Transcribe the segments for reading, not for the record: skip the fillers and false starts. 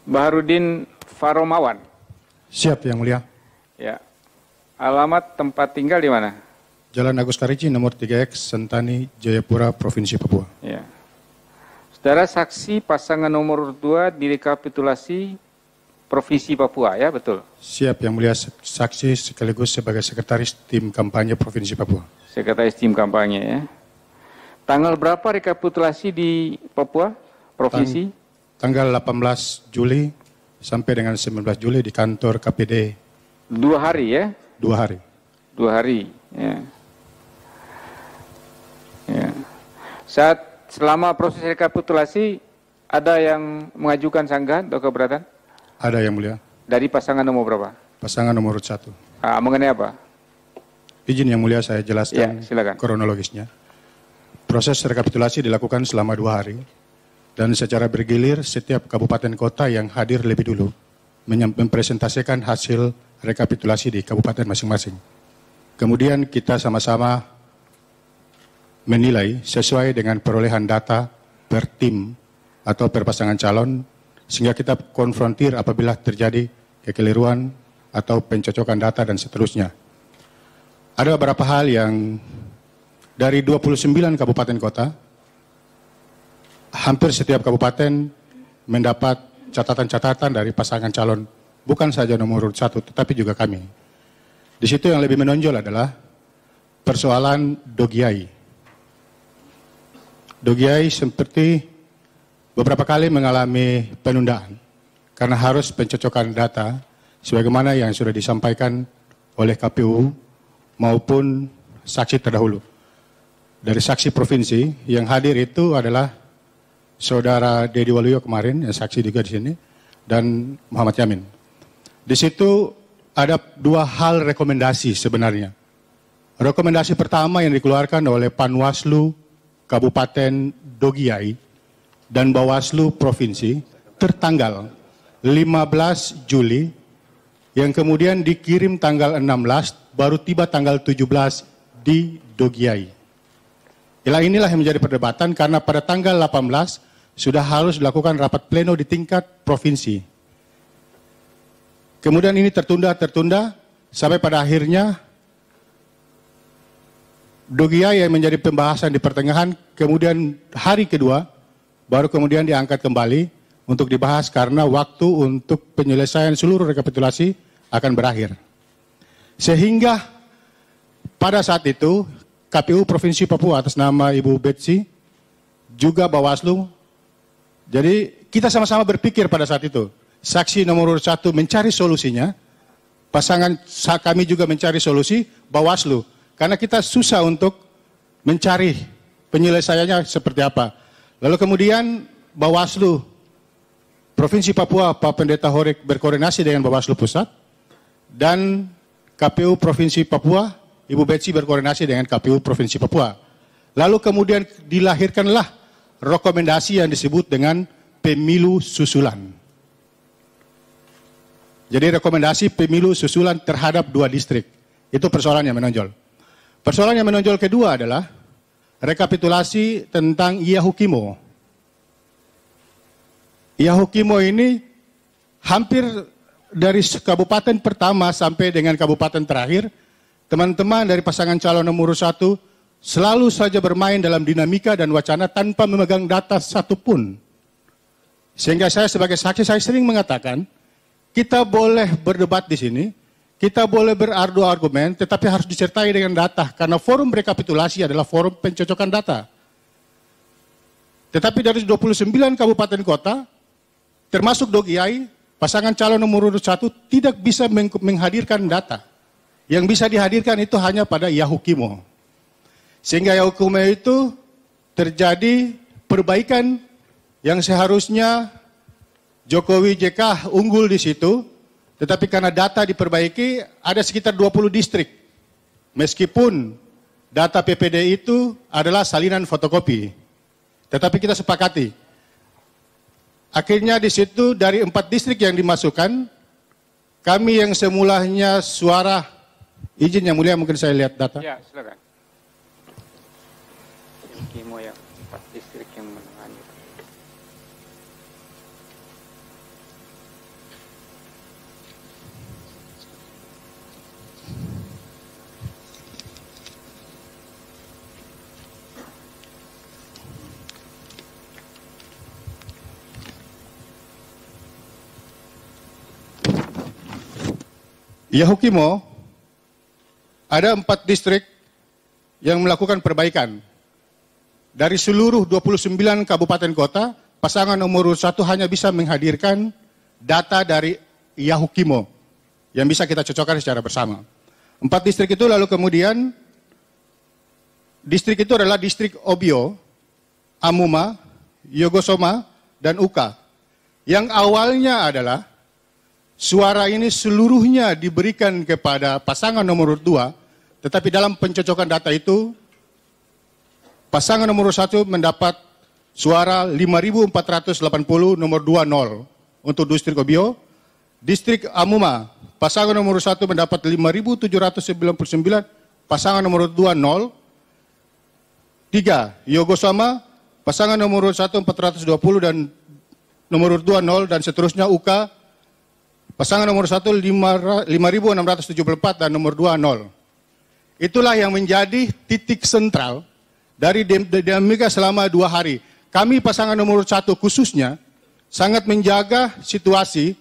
Baharudin Faromawan. Siap, Yang Mulia. Ya. Alamat tempat tinggal di mana? Jalan Agus Karici nomor 3X, Sentani, Jayapura, Provinsi Papua. Ya. Saudara saksi pasangan nomor 2 di rekapitulasi Provinsi Papua, ya betul? Siap, Yang Mulia, saksi sekaligus sebagai sekretaris tim kampanye Provinsi Papua. Sekretaris tim kampanye, ya. Tanggal berapa rekapitulasi di Papua, Provinsi? Tanggal 18 Juli sampai dengan 19 Juli di kantor KPD. 2 hari, ya? 2 hari. 2 hari, ya. Ya. Selama proses rekapitulasi, ada yang mengajukan sanggahan atau keberatan? Ada, Yang Mulia. Dari pasangan nomor berapa? Pasangan nomor 1. Mengenai apa? Izin Yang Mulia saya jelaskan Ya, silakan. kronologisnya. Proses rekapitulasi dilakukan selama 2 hari dan secara bergilir setiap kabupaten kota yang hadir lebih dulu mempresentasikan hasil rekapitulasi di kabupaten masing-masing. Kemudian kita sama-sama menilai sesuai dengan perolehan data per tim atau per pasangan calon sehingga kita konfrontir apabila terjadi kekeliruan atau pencocokan data dan seterusnya. Ada beberapa hal yang dari 29 kabupaten kota, hampir setiap kabupaten mendapat catatan-catatan dari pasangan calon, bukan saja nomor urut 1, tetapi juga kami. Di situ yang lebih menonjol adalah persoalan Dogiai. Dogiai seperti beberapa kali mengalami penundaan karena harus pencocokan data sebagaimana yang sudah disampaikan oleh KPU maupun saksi terdahulu. Dari saksi provinsi yang hadir itu adalah Saudara Dedi Waluyo kemarin, yang saksi juga di sini, dan Muhammad Yamin. Di situ ada 2 hal rekomendasi sebenarnya. Rekomendasi pertama yang dikeluarkan oleh Panwaslu Kabupaten Dogiai dan Bawaslu Provinsi tertanggal 15 Juli yang kemudian dikirim tanggal 16 baru tiba tanggal 17 di Dogiai. Inilah yang menjadi perdebatan karena pada tanggal 18 sudah harus dilakukan rapat pleno di tingkat provinsi. Kemudian ini tertunda sampai pada akhirnya Dogiai yang menjadi pembahasan di pertengahan, kemudian hari kedua baru kemudian diangkat kembali untuk dibahas karena waktu untuk penyelesaian seluruh rekapitulasi akan berakhir. Sehingga pada saat itu KPU Provinsi Papua atas nama Ibu Betsy, juga Bawaslu, jadi kita sama-sama berpikir pada saat itu, saksi nomor 1 mencari solusinya, pasangan kami juga mencari solusi, Bawaslu, karena kita susah untuk mencari penyelesaiannya seperti apa. Lalu kemudian Bawaslu Provinsi Papua, Pak Pendeta Horek berkoordinasi dengan Bawaslu Pusat, dan KPU Provinsi Papua, Ibu Betsy berkoordinasi dengan KPU Provinsi Papua. Lalu kemudian dilahirkanlah rekomendasi yang disebut dengan pemilu susulan. Jadi rekomendasi pemilu susulan terhadap 2 distrik. Itu persoalan yang menonjol. Persoalan yang menonjol kedua adalah rekapitulasi tentang Yahukimo. Yahukimo ini hampir dari kabupaten pertama sampai dengan kabupaten terakhir, teman-teman dari pasangan calon nomor 1 selalu saja bermain dalam dinamika dan wacana tanpa memegang data satupun. Sehingga saya sebagai saksi, saya sering mengatakan, kita boleh berdebat di sini, kita boleh berargu argumen, tetapi harus disertai dengan data, karena forum rekapitulasi adalah forum pencocokan data. Tetapi dari 29 kabupaten kota, termasuk Dogiai, pasangan calon nomor 1 tidak bisa menghadirkan data. Yang bisa dihadirkan itu hanya pada Yahukimo. Sehingga Yahukimo itu terjadi perbaikan yang seharusnya Jokowi JK unggul di situ, tetapi karena data diperbaiki ada sekitar 20 distrik. Meskipun data PPD itu adalah salinan fotokopi. Tetapi kita sepakati. Akhirnya di situ dari 4 distrik yang dimasukkan, kami yang semulanya suara, izin Yang Mulia mungkin saya lihat data. Ya, silakan. Kimo yang 4 distrik yang menangani. Yahukimo ada 4 distrik yang melakukan perbaikan. Dari seluruh 29 kabupaten kota, pasangan nomor 1 hanya bisa menghadirkan data dari Yahukimo yang bisa kita cocokkan secara bersama. 4 distrik itu lalu kemudian, distrik itu adalah distrik Obio, Amuma, Yogosoma, dan Uka. Yang awalnya adalah suara ini seluruhnya diberikan kepada pasangan nomor 2, tetapi dalam pencocokan data itu, pasangan nomor 1 mendapat suara 5.480 nomor 20 untuk distrik Obio. Distrik Amuma, pasangan nomor 1 mendapat 5.799, pasangan nomor 2 0. 3. Yogosama, pasangan nomor 1 420 dan nomor 2 0 dan seterusnya. Uka, pasangan nomor 1 5.674 dan nomor 2 0. Itulah yang menjadi titik sentral dari dinamika selama 2 hari. Kami pasangan nomor 1 khususnya sangat menjaga situasi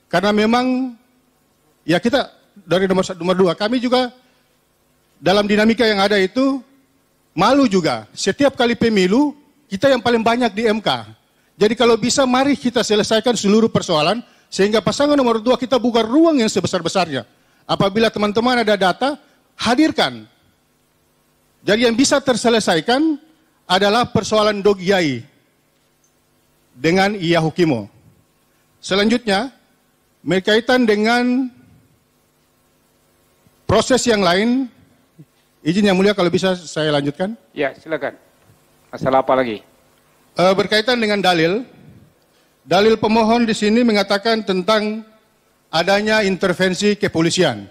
karena memang ya kita dari nomor 2 kami juga dalam dinamika yang ada itu malu juga. Setiap kali pemilu kita yang paling banyak di MK. Jadi kalau bisa mari kita selesaikan seluruh persoalan sehingga pasangan nomor 2 kita buka ruang yang sebesar-besarnya. Apabila teman-teman ada data, hadirkan. Jadi yang bisa terselesaikan adalah persoalan Dogiai dengan Yahukimo. Selanjutnya, berkaitan dengan proses yang lain, izin Yang Mulia kalau bisa saya lanjutkan. Ya, silakan. Masalah apa lagi? Berkaitan dengan dalil pemohon di sini mengatakan tentang adanya intervensi kepolisian.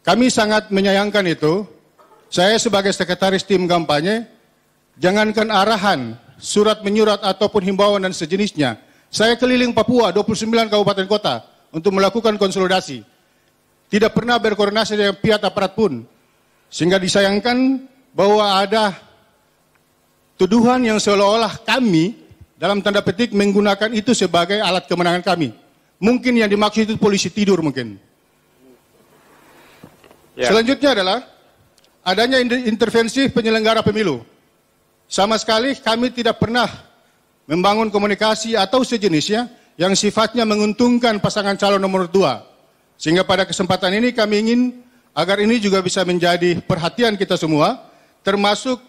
Kami sangat menyayangkan itu. Saya sebagai sekretaris tim kampanye, jangankan arahan, surat menyurat ataupun himbauan dan sejenisnya. Saya keliling Papua, 29 kabupaten kota untuk melakukan konsolidasi. Tidak pernah berkoordinasi dengan pihak aparat pun. Sehingga disayangkan bahwa ada tuduhan yang seolah-olah kami dalam tanda petik menggunakan itu sebagai alat kemenangan kami. Mungkin yang dimaksud itu polisi tidur mungkin. Ya. Selanjutnya adalah adanya intervensi penyelenggara pemilu. Sama sekali kami tidak pernah membangun komunikasi atau sejenisnya yang sifatnya menguntungkan pasangan calon nomor 2. Sehingga pada kesempatan ini kami ingin agar ini juga bisa menjadi perhatian kita semua, termasuk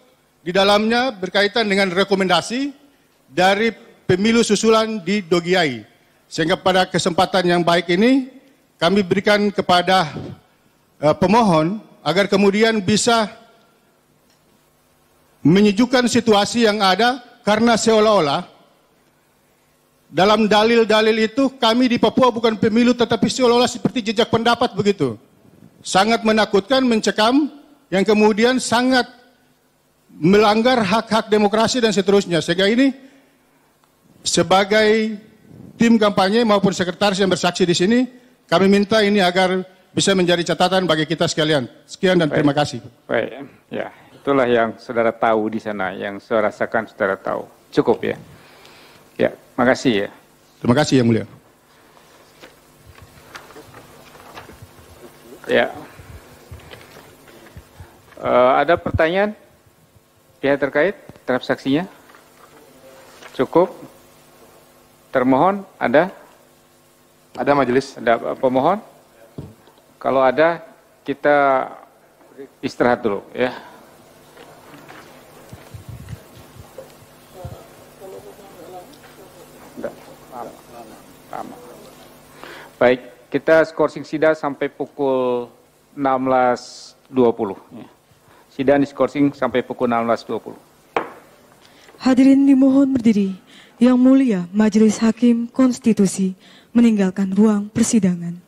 di dalamnya berkaitan dengan rekomendasi dari pemilu susulan di Dogiai. Sehingga pada kesempatan yang baik ini kami berikan kepada pemohon agar kemudian bisa menyejukkan situasi yang ada karena seolah-olah dalam dalil-dalil itu kami di Papua bukan pemilu tetapi seolah-olah seperti jejak pendapat begitu. Sangat menakutkan, mencekam, yang kemudian sangat melanggar hak-hak demokrasi dan seterusnya. Sehingga ini sebagai tim kampanye maupun sekretaris yang bersaksi di sini, kami minta ini agar bisa menjadi catatan bagi kita sekalian. Sekian dan terima kasih. Baik, ya itulah yang saudara tahu di sana, yang saya rasakan saudara tahu. Cukup ya. Ya, makasih ya. Terima kasih Yang Mulia. Ya. Ada pertanyaan pihak terkait terhadap saksinya? Cukup. Termohon ada? Ada majelis. Ada pemohon? Kalau ada, kita istirahat dulu ya. Baik, kita skorsing sidang sampai pukul 16.20. Sidang diskorsing sampai pukul 16.20. Hadirin dimohon berdiri. Yang Mulia Majelis Hakim Konstitusi meninggalkan ruang persidangan.